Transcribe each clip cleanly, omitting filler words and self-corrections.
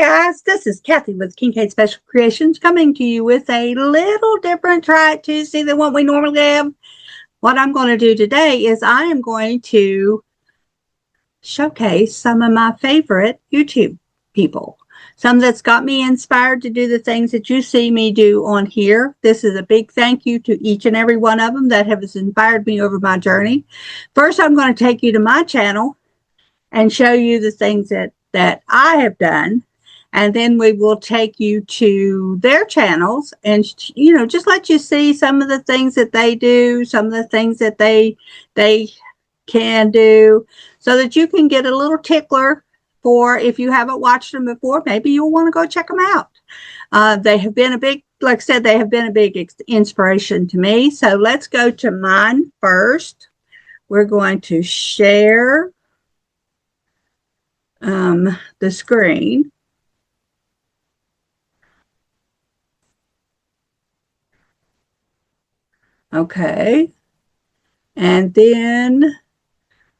guys, this is Kathy with Kincaid Special Creations coming to you with a little different Try It Tuesday than what we normally have. What I'm going to do today is I am going to showcase some of my favorite YouTube people. Some that's got me inspired to do the things that you see me do on here. This is a big thank you to each and every one of them that has inspired me over my journey. First, I'm going to take you to my channel and show you the things that I have done. And then we will take you to their channels and, just let you see some of the things that they do, some of the things that they can do, so that you can get a little tickler for if you haven't watched them before. Maybe you'll want to go check them out. They have been a big, like I said, they have been a big inspiration to me. So let's go to mine first. We're going to share the screen. Okay. And then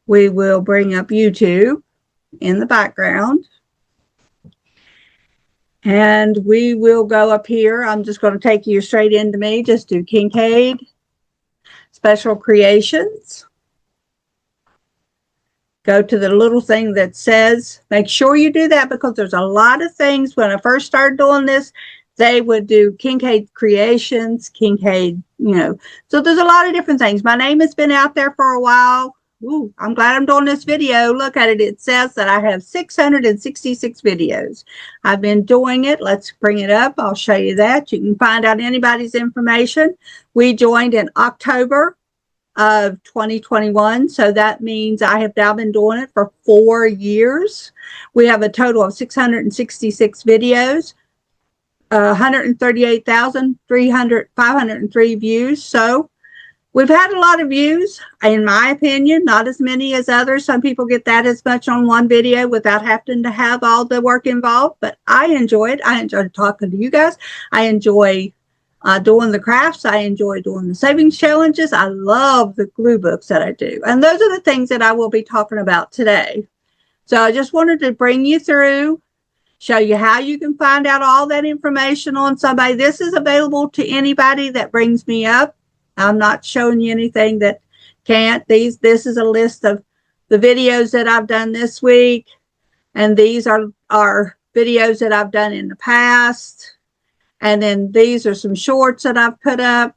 we will bring up YouTube in the background. And we will go up here. I'm just going to take you straight into me. Just do Kincaid Special Creations. Go to the little thing that says, make sure you do that, because there's a lot of things. When I first started doing this, they would do Kincaid Creations, Kincaid, So there's a lot of different things. My name has been out there for a while. Ooh, I'm glad I'm doing this video. Look at it. It says that I have 666 videos. I've been doing it. Let's bring it up. I'll show you that. You can find out anybody's information. We joined in October of 2021. So that means I have now been doing it for 4 years. We have a total of 666 videos, 138,503 views. So we've had a lot of views, in my opinion, not as many as others. Some people get that as much on one video without having to have all the work involved, but I enjoy it. I enjoy talking to you guys. I enjoy doing the crafts. I enjoy doing the savings challenges. I love the glue books that I do. And those are the things that I will be talking about today. So I just wanted to bring you through, show you how you can find out all that information on somebody. This is available to anybody that brings me up. I'm not showing you anything that can't. This is a list of the videos that I've done this week. And these are videos that I've done in the past. And then these are some shorts that I've put up.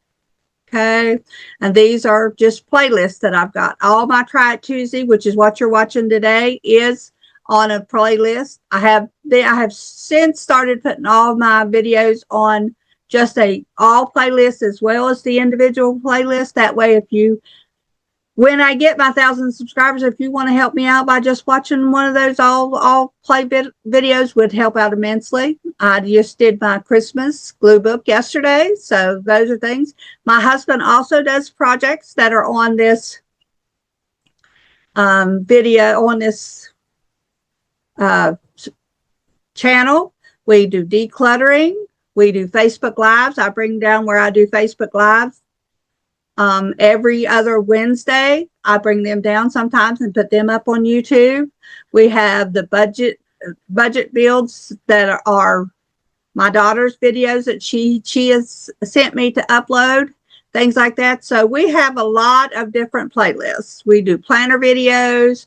Okay. And these are just playlists that I've got. All my Try It Tuesday, which is what you're watching today, is on a playlist. I have since started putting all of my videos on just all playlists as well as the individual playlist. That way, when I get my 1,000 subscribers, if you want to help me out by just watching one of those all play videos, would help out immensely. I just did my Christmas glue book yesterday. So those are things. My husband also does projects that are on this video, on this channel. We do decluttering. We do Facebook Lives. I bring down where I do Facebook Lives. Every other Wednesday, I bring them down sometimes and put them up on YouTube. We have the budget builds that are my daughter's videos that she has sent me to upload, things like that. So we have a lot of different playlists. We do planner videos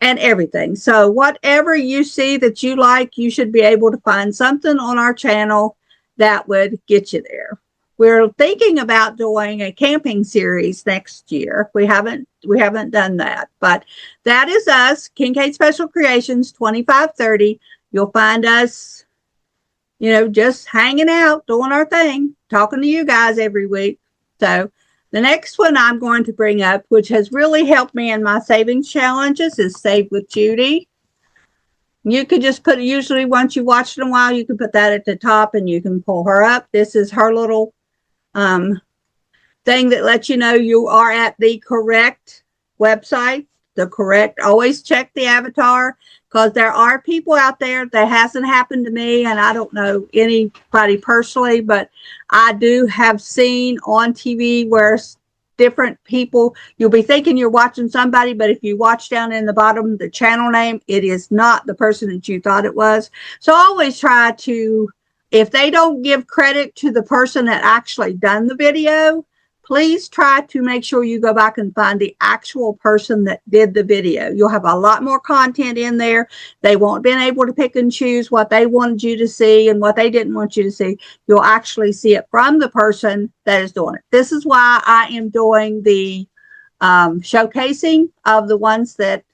and everything. So whatever you see that you like, you should be able to find something on our channel that would get you there. We're thinking about doing a camping series next year. We haven't done that, but that is us, Kincaid Special Creations 2530. You'll find us, just hanging out, doing our thing, talking to you guys every week. So the next one I'm going to bring up, which has really helped me in my savings challenges, is Save with Judy. You could just put, usually once you watched it a while, you can put that at the top and you can pull her up. This is her little thing that lets you know you are at the correct website, always check the avatar, because there are people out there that hasn't happened to me, and I don't know anybody personally, but I do have seen on TV where different people. You'll be thinking you're watching somebody, but if you watch down in the bottom, the channel name, it is not the person that you thought it was. So always try to, if they don't give credit to the person that actually done the video, please try to make sure you go back and find the actual person that did the video. You'll have a lot more content in there. They won't been able to pick and choose what they wanted you to see and what they didn't want you to see. You'll actually see it from the person that is doing it. This is why I am doing the showcasing of the ones that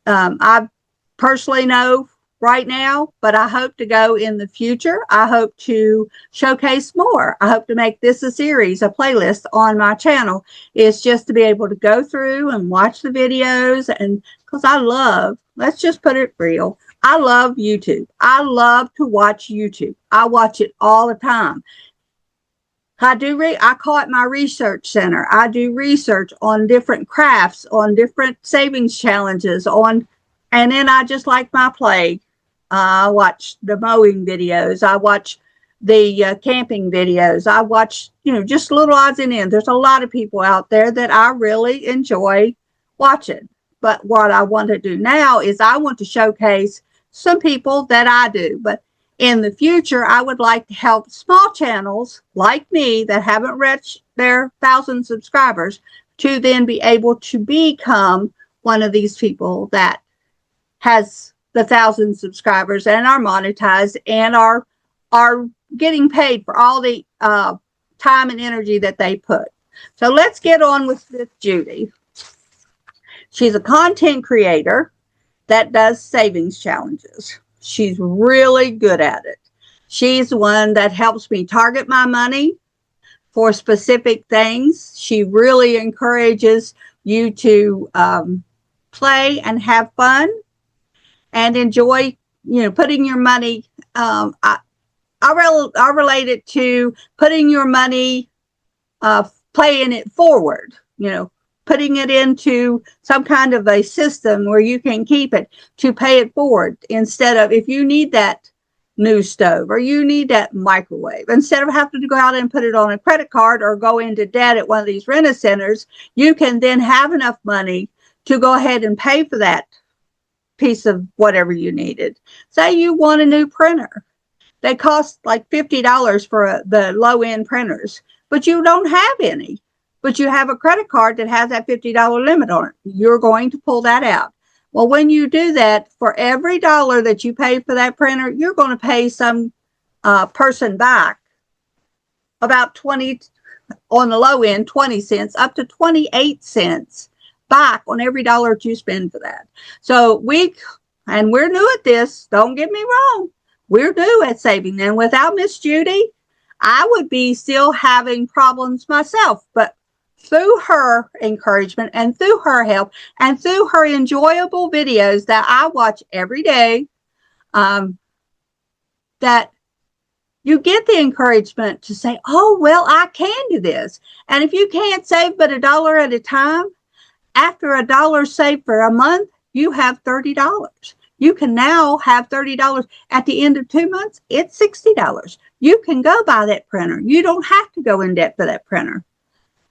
I personally know right now, but I hope to go in the future. I hope to showcase more. I hope to make this a series, a playlist on my channel. It's just to be able to go through and watch the videos, and because I love, let's just put it real, I love YouTube. I love to watch YouTube. I watch it all the time. I call it my research center. I do research on different crafts, on different savings challenges, and then I just like my play. I watch the mowing videos. I watch the camping videos. I watch, just little odds and ends. There's a lot of people out there that I really enjoy watching. But what I want to do now is I want to showcase some people that I do. But in the future, I would like to help small channels like me that haven't reached their 1,000 subscribers to then be able to become one of these people that has the 1,000 subscribers and are monetized and are getting paid for all the time and energy that they put. So let's get on with Judy. She's a content creator that does savings challenges. She's really good at it. She's the one that helps me target my money for specific things. She really encourages you to play and have fun and enjoy, putting your money. I relate it to putting your money, playing it forward, putting it into some kind of a system where you can keep it to pay it forward, instead of, if you need that new stove or you need that microwave, instead of having to go out and put it on a credit card or go into debt at one of these rent centers, you can then have enough money to go ahead and pay for that piece of whatever you needed. Say you want a new printer. They cost like $50 for the low-end printers, but you don't have any. But you have a credit card that has that $50 limit on it. You're going to pull that out. Well, when you do that, for every dollar that you pay for that printer, you're going to pay some person back about 20, on the low end, 20 cents, up to 28 cents back on every dollar that you spend for that. So we're new at this. Don't get me wrong. We're new at saving. And without Miss Judy, I would be still having problems myself. But through her encouragement and through her help and through her enjoyable videos that I watch every day, that you get the encouragement to say, oh, well, I can do this. And if you can't save but $1 at a time, after $1 saved for a month, you have $30. You can now have $30 at the end of 2 months. It's $60. You can go buy that printer. You don't have to go in debt for that printer.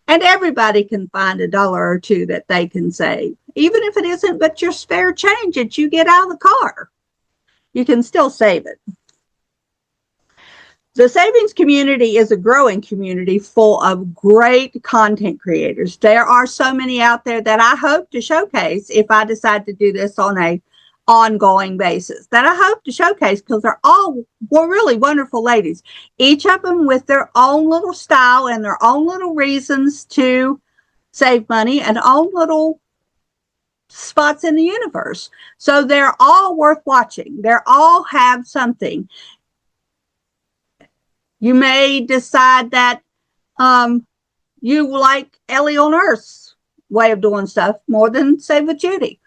And everybody can find $1 or $2 that they can save. Even if it isn't but your spare change that you get out of the car, you can still save it. The savings community is a growing community full of great content creators. There are so many out there that I hope to showcase if I decide to do this on a ongoing basis, that I hope to showcase, because they're all really wonderful ladies, each of them with their own little style and their own little reasons to save money and own little spots in the universe. So they're all worth watching. They all have something. You may decide that you like Ellie on Earth's way of doing stuff more than Save with Judy.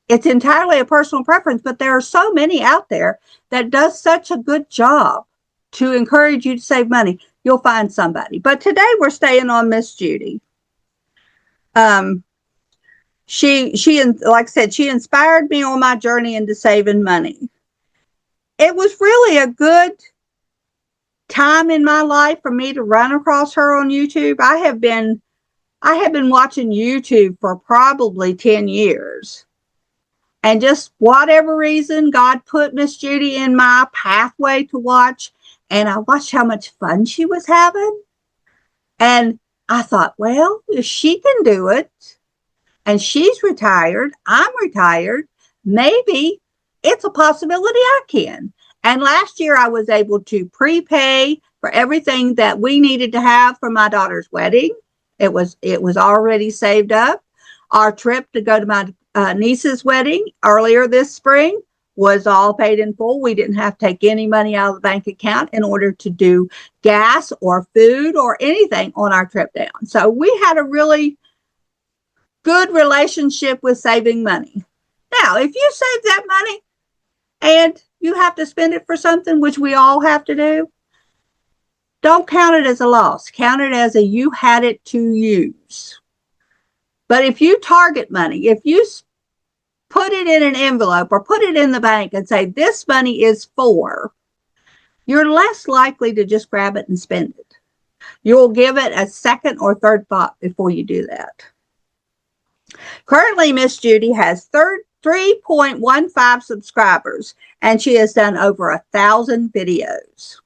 It's entirely a personal preference, but there are so many out there that does such a good job to encourage you to save money. You'll find somebody. But today we're staying on Miss Judy. She, like I said, she inspired me on my journey into saving money. It was really a good time in my life for me to run across her on YouTube. I have been watching YouTube for probably 10 years. And just whatever reason, God put Miss Judy in my pathway to watch. And I watched how much fun she was having. And I thought, well, if she can do it, and she's retired, I'm retired, maybe it's a possibility I can. And last year I was able to prepay for everything that we needed to have for my daughter's wedding. It was already saved up. Our trip to go to my niece's wedding earlier this spring was all paid in full. We didn't have to take any money out of the bank account in order to do gas or food or anything on our trip down. So we had a really good relationship with saving money. Now, if you save that money and you have to spend it for something, which we all have to do, don't count it as a loss. Count it as you had it to use. But if you target money, if you put it in an envelope or put it in the bank and say, this money is for, you're less likely to just grab it and spend it. You'll give it a second or third thought before you do that. Currently, Miss Judy has 3.15 subscribers, and she has done over 1,000 videos.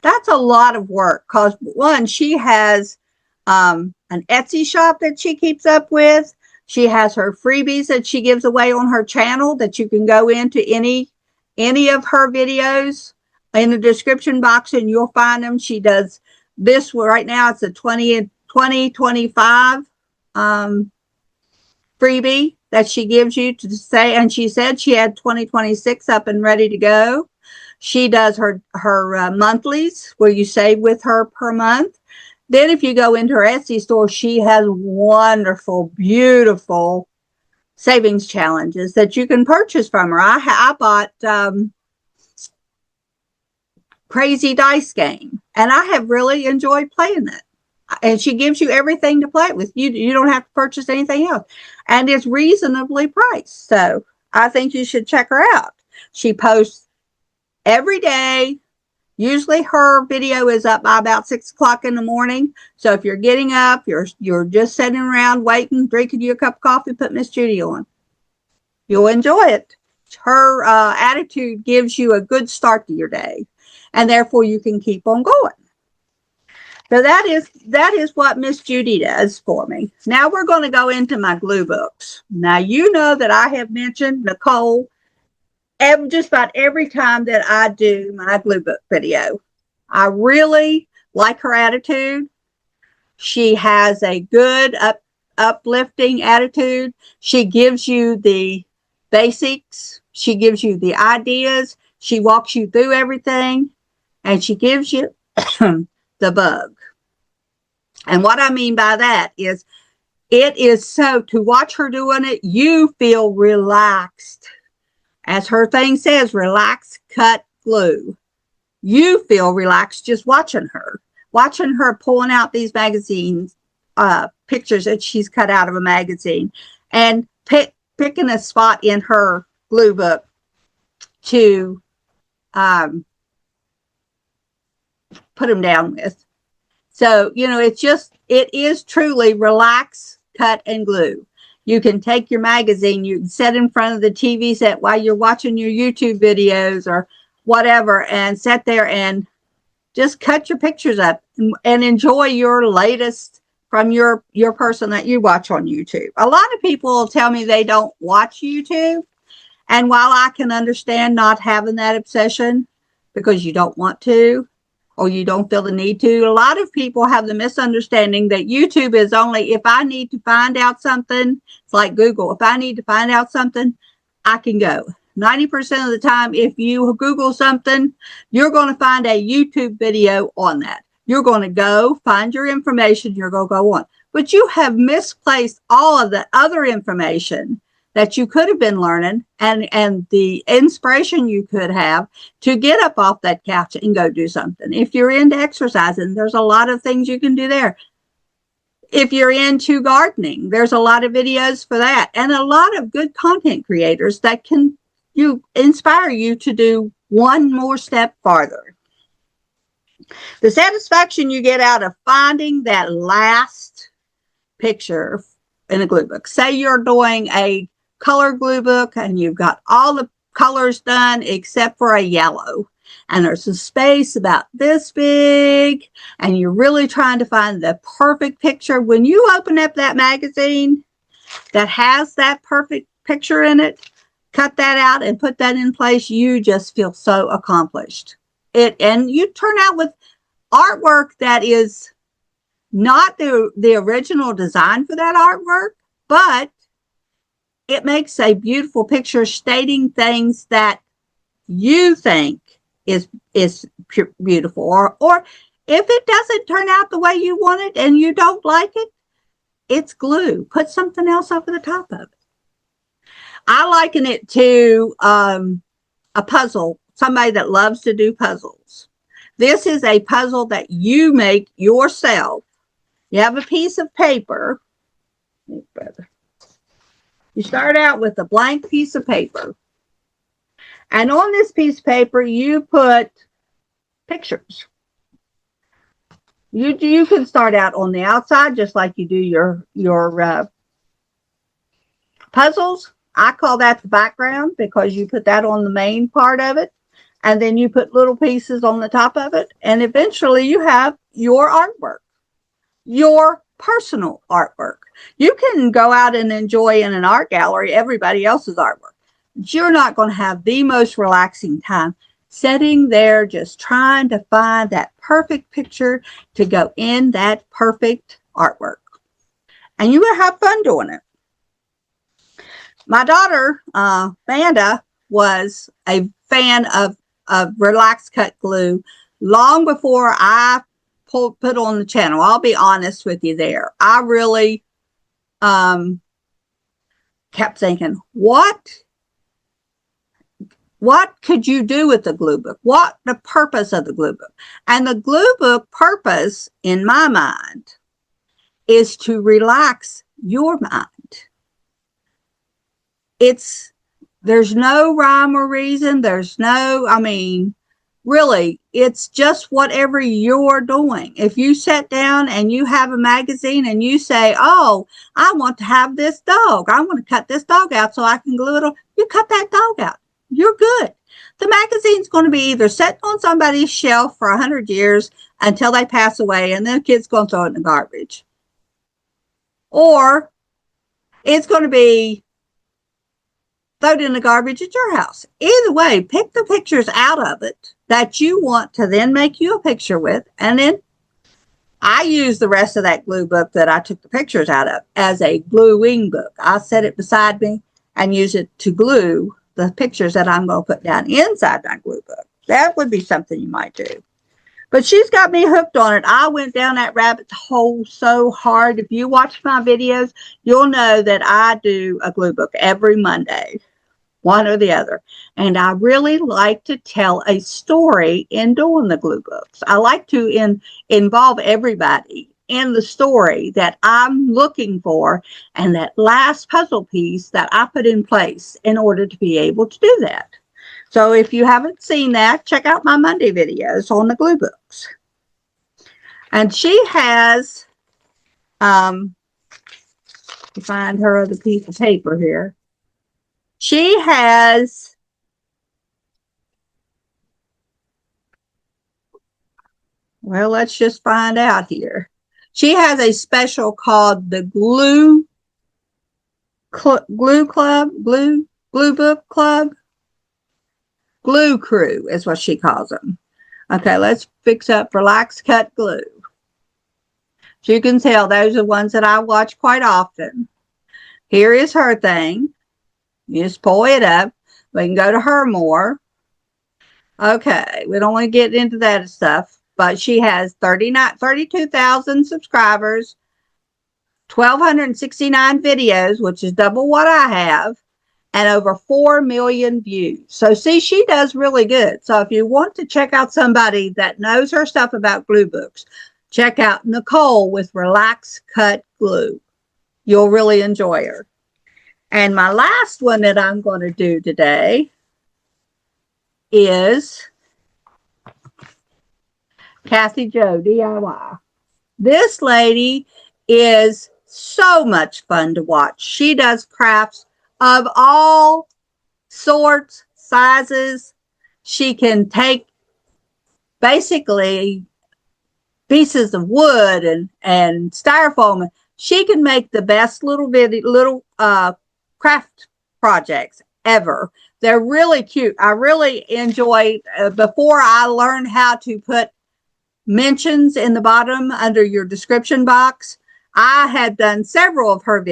That's a lot of work because, one, she has an Etsy shop that she keeps up with. She has her freebies that she gives away on her channel that you can go into any of her videos in the description box and you'll find them. She does this right now. It's a 2025 freebie that she gives you to say, and she said she had 2026 up and ready to go. She does her monthlies where you save with her per month. Then if you go into her Etsy store, she has wonderful, beautiful savings challenges that you can purchase from her. I bought Crazy Dice Game, and I have really enjoyed playing that. And she gives you everything to play with. You don't have to purchase anything else. And it's reasonably priced. So I think you should check her out. She posts every day. Usually her video is up by about 6 o'clock in the morning. So if you're getting up, you're just sitting around waiting, drinking you a cup of coffee, put Miss Judy on. You'll enjoy it. Her attitude gives you a good start to your day. And therefore you can keep on going. So that is what Miss Judy does for me. Now we're going to go into my glue books. Now you know that I have mentioned Nicole just about every time that I do my glue book video. I really like her attitude. She has a good uplifting attitude. She gives you the basics. She gives you the ideas. She walks you through everything. And she gives you the bug. And what I mean by that is it is so, to watch her doing it, you feel relaxed. As her thing says, relax, cut, glue. You feel relaxed just watching her pulling out these magazines, pictures that she's cut out of a magazine, and picking a spot in her glue book to put them down with. So, it is truly relax, cut, and glue. You can take your magazine, you can sit in front of the TV set while you're watching your YouTube videos or whatever, and sit there and just cut your pictures up and enjoy your latest from your person that you watch on YouTube. A lot of people tell me they don't watch YouTube. And while I can understand not having that obsession because you don't want to, or you don't feel the need to, a lot of people have the misunderstanding that YouTube is only if I need to find out something. It's like Google. If I need to find out something, I can go. 90% of the time, if you Google something, you're going to find a YouTube video on that. You're going to go find your information. You're going to go on. But you have misplaced all of the other information that you could have been learning and the inspiration you could have to get up off that couch and go do something. If you're into exercising, there's a lot of things you can do there. If you're into gardening, there's a lot of videos for that and a lot of good content creators that can inspire you to do one more step farther. The satisfaction you get out of finding that last picture in a glue book. Say you're doing a color glue book and you've got all the colors done except for a yellow. And there's a space about this big, and you're really trying to find the perfect picture. When you open up that magazine that has that perfect picture in it, cut that out and put that in place, you just feel so accomplished. And you turn out with artwork that is not the original design for that artwork, but it makes a beautiful picture stating things that you think is beautiful. Or if it doesn't turn out the way you want it and you don't like it, it's glue. Put something else over the top of it. I liken it to a puzzle, somebody that loves to do puzzles. This is a puzzle that you make yourself. You have a piece of paper. You start out with a blank piece of paper. And on this piece of paper, you put pictures. You can start out on the outside, just like you do your puzzles. I call that the background because you put that on the main part of it. And then you put little pieces on the top of it. And eventually you have your artwork, your personal artwork. You can go out and enjoy in an art gallery everybody else's artwork. You're not going to have the most relaxing time sitting there just trying to find that perfect picture to go in that perfect artwork. And you will have fun doing it. My daughter, Amanda, was a fan of Relax Cut Glue long before I put on the channel. I'll be honest with you there. I really kept thinking, what could you do with the glue book? What the purpose of the glue book? And the glue book purpose, in my mind, is to relax your mind. There's no rhyme or reason. Really, it's just whatever you're doing. If you sit down and you have a magazine and you say, oh, I want to have this dog. I want to cut this dog out so I can glue it on. You cut that dog out. You're good. The magazine's going to be either sitting on somebody's shelf for 100 years until they pass away and then the kid's going to throw it in the garbage. Or it's going to be thrown in the garbage at your house. Either way, pick the pictures out of it that you want to then make you a picture with. And then I use the rest of that glue book that I took the pictures out of as a gluing book. I set it beside me and use it to glue the pictures that I'm going to put down inside my glue book. That would be something you might do. But she's got me hooked on it. I went down that rabbit hole so hard. If you watch my videos, you'll know that I do a glue book every Monday, one or the other. And I really like to tell a story in doing the glue books. I like to involve everybody in the story that I'm looking for and that last puzzle piece that I put in place in order to be able to do that. So if you haven't seen that, check out my Monday videos on the glue books. And she has, to find her other piece of paper here. She has well, let's just find out here. She has a special called the Glue Book Club. Glue Crew is what she calls them. Okay, let's fix up Relax Cut Glue. So you can tell those are the ones that I watch quite often. Here is her thing. You just pull it up. We can go to her more. Okay, we don't want to get into that stuff, but she has 32,000 subscribers, 1,269 videos, which is double what I have, and over 4 million views. So see, she does really good. So if you want to check out somebody that knows her stuff about glue books, check out Nicole with Relax Cut Glue. You'll really enjoy her. And my last one that I'm going to do today is Kathy Jo DIY. This lady is so much fun to watch. She does crafts of all sorts, sizes. She can take basically pieces of wood and styrofoam. She can make the best little craft projects ever. They're really cute. I really enjoy, before I learned how to put mentions in the bottom under your description box, I had done several of her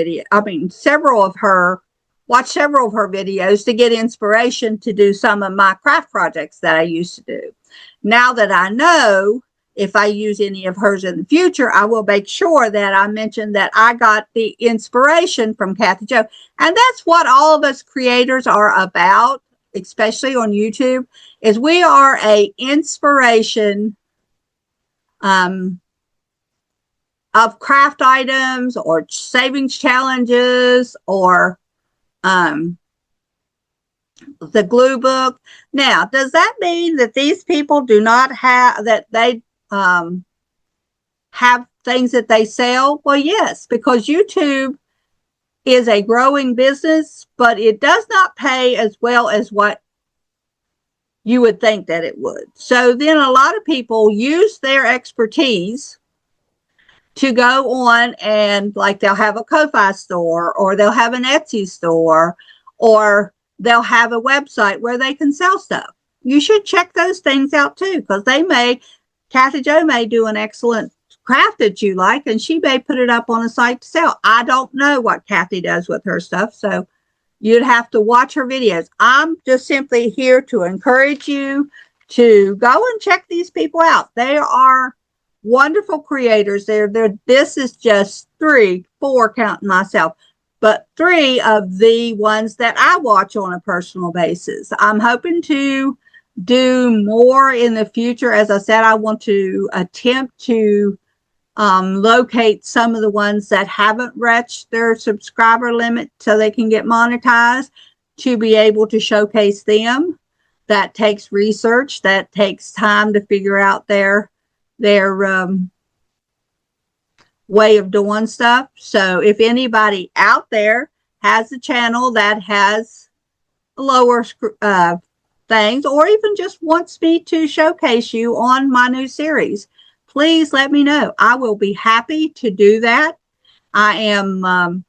watched several of her videos to get inspiration to do some of my craft projects that I used to do. Now that I know, if I use any of hers in the future, I will make sure that I mention that I got the inspiration from Kathy Jo. And that's what all of us creators are about, especially on YouTube, is we are a inspiration of craft items or savings challenges or the glue book. Now, does that mean that these people do not have, that they have things that they sell? Well, yes, because YouTube is a growing business, but it does not pay as well as what you would think that it would. So then a lot of people use their expertise to go on and, like, they'll have a Ko-Fi store, or they'll have an Etsy store, or they'll have a website where they can sell stuff. You should check those things out too, because Kathy Jo may do an excellent craft that you like, and she may put it up on a site to sell. I don't know what Kathy does with her stuff, so you'd have to watch her videos. I'm just simply here to encourage you to go and check these people out. They are wonderful creators. This is just 3, 4 counting myself, but 3 of the ones that I watch on a personal basis. I'm hoping to do more in the future. As I said, I want to attempt to locate some of the ones that haven't reached their subscriber limit so they can get monetized, to be able to showcase them. That takes research. That takes time to figure out their way of doing stuff. So if anybody out there has a channel that has lower things, or even just wants me to showcase you on my new series, please let me know. I will be happy to do that. I am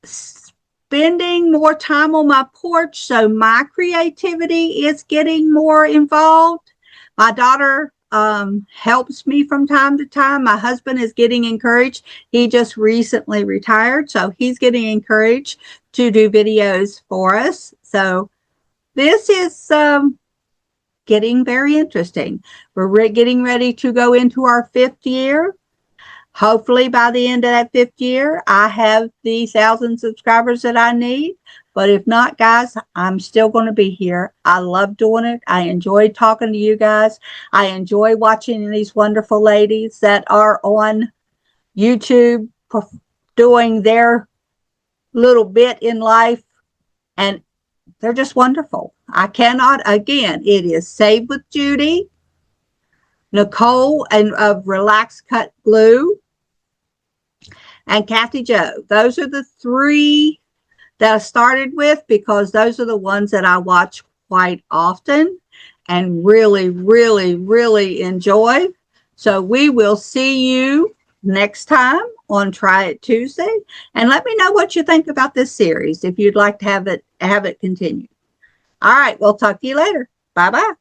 spending more time on my porch, so my creativity is getting more involved. My daughter helps me from time to time. My husband is getting encouraged. He just recently retired, so he's getting encouraged to do videos for us. So this is getting very interesting. We're getting ready to go into our 5th year. Hopefully by the end of that 5th year, I have the 1,000 subscribers that I need. But if not, guys, I'm still going to be here. I love doing it. I enjoy talking to you guys. I enjoy watching these wonderful ladies that are on YouTube doing their little bit in life. And they're just wonderful. I cannot, again, it is Save with Judy, Nicole and of Relax Cut Glue, and Kathy Jo. Those are the 3 that I started with, because those are the ones that I watch quite often and really, really, really enjoy. So we will see you next time on Try It Tuesday. And let me know what you think about this series, if you'd like to have it continue. All right, we'll talk to you later. Bye-bye.